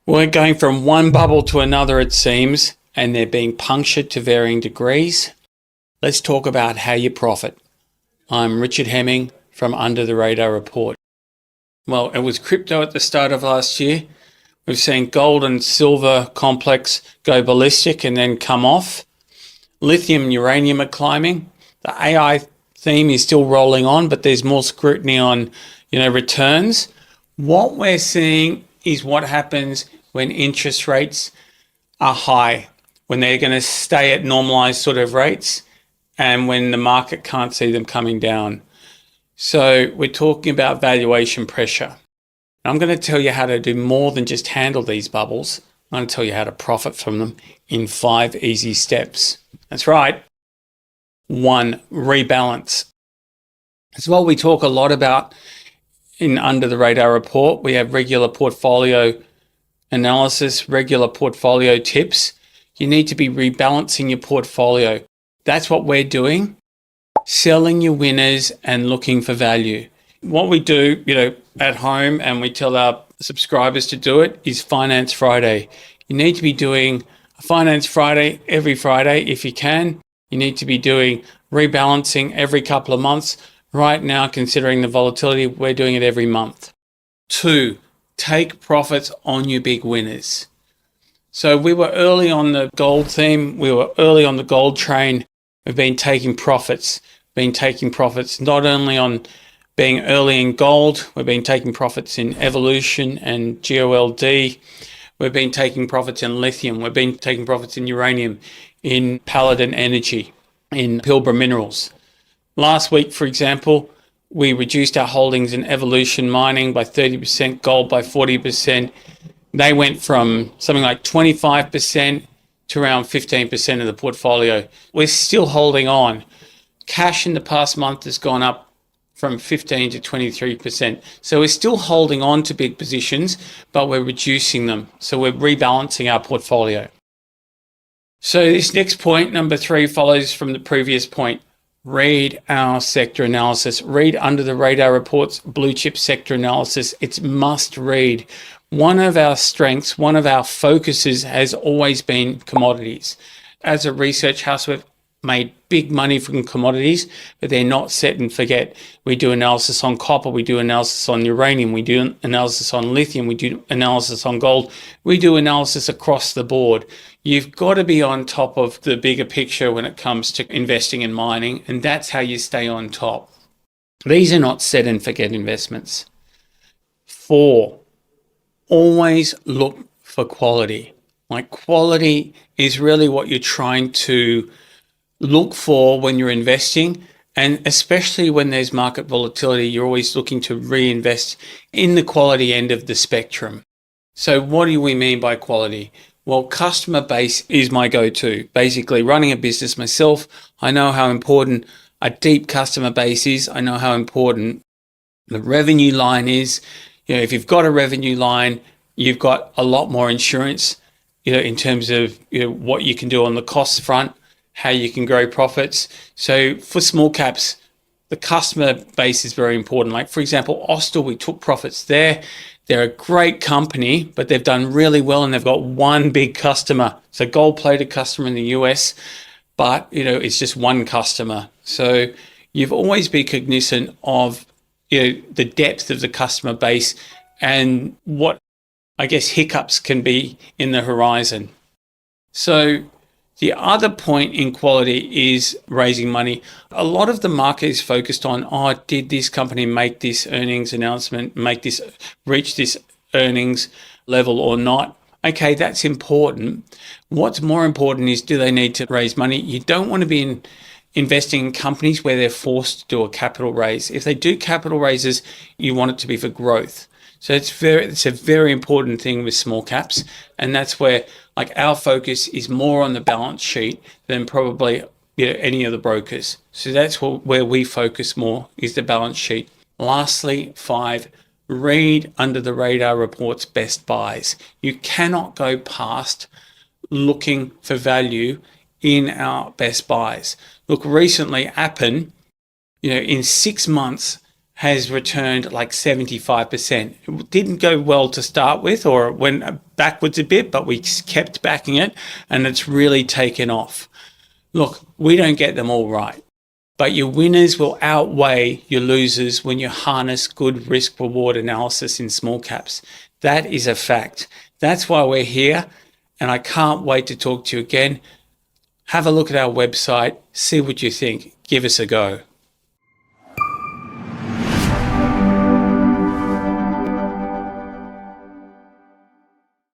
We're going from one bubble to another, it seems, and they're being punctured to varying degrees. Let's talk about how you profit. I'm Richard Hemming from Under the Radar Report. Well, it was crypto at the start of last year. We've seen gold and silver complex go ballistic and then come off. Lithium and uranium are climbing. The AI theme is still rolling on, but there's more scrutiny on, returns. What we're seeing is what happens when interest rates are high, when they're going to stay at normalized sort of rates, and when the market can't see them coming down. So we're talking about valuation pressure. I'm going to tell you how to do more than just handle these bubbles. I'm going to tell you how to profit from them in 5 easy steps. That's right. 1, rebalance. It's what we talk a lot about in Under the Radar Report. We have regular portfolio analysis, regular portfolio tips. You need to be rebalancing your portfolio. That's what we're doing. Selling your winners and looking for value. What we do, at home, and we tell our subscribers to do it, is Finance Friday. You need to be doing a Finance Friday every Friday if you can. You need to be doing rebalancing every couple of months. Right now, considering the volatility, we're doing it every month. 2, take profits on your big winners. So we were early on the gold theme. We were early on the gold train. We've been taking profits. Not only on being early in gold, we've been taking profits in evolution and GOLD. We've been taking profits in lithium. We've been taking profits in uranium, in Paladin Energy, in Pilbara Minerals. Last week, for example, we reduced our holdings in evolution mining by 30%, gold by 40%. They went from something like 25% to around 15% of the portfolio. We're still holding on. Cash in the past month has gone up from 15 to 23%. So we're still holding on to big positions, but we're reducing them. So we're rebalancing our portfolio. So this next point, number 3, follows from the previous point. Read our sector analysis. Read Under the Radar Report's blue chip sector analysis. It's must read. One of our strengths, one of our focuses has always been commodities. As a research house, we've made big money from commodities, but they're not set and forget. We do analysis on copper, we do analysis on uranium, we do analysis on lithium, we do analysis on gold, we do analysis across the board. You've got to be on top of the bigger picture when it comes to investing in mining, and that's how you stay on top. These are not set and forget investments. 4, always look for quality. Like, quality is really what you're trying to look for when you're investing, and especially when there's market volatility, you're always looking to reinvest in the quality end of the spectrum. So what do we mean by quality? Well, customer base is my go-to. Basically, running a business myself, I know how important a deep customer base is. I know how important the revenue line is. If you've got a revenue line, you've got a lot more insurance, in terms of what you can do on the cost front, how you can grow profits. So for small caps, the customer base is very important. Like, for example, Austell, we took profits there. They're a great company, but they've done really well, and they've got one big customer. It's a gold-plated customer in the US, but it's just one customer. So you've always been cognizant of the depth of the customer base and what, I guess, hiccups can be in the horizon. So the other point in quality is raising money. A lot of the market is focused on, did this company make this earnings announcement, reach this earnings level or not? Okay, that's important. What's more important is, do they need to raise money? You don't want to be investing in companies where they're forced to do a capital raise. If they do capital raises, you want it to be for growth. So it's a very important thing with small caps, and that's where our focus is more on the balance sheet than probably any of the brokers. So that's where we focus more, is the balance sheet. Lastly, 5, read Under the Radar Report's best buys. You cannot go past looking for value in our best buys. Look, recently Appen, in 6 months has returned like 75%. It didn't go well to start with, or it went backwards a bit, but we kept backing it and it's really taken off. Look, we don't get them all right, but your winners will outweigh your losers when you harness good risk reward analysis in small caps. That is a fact. That's why we're here, and I can't wait to talk to you again. Have a look at our website, see what you think. Give us a go.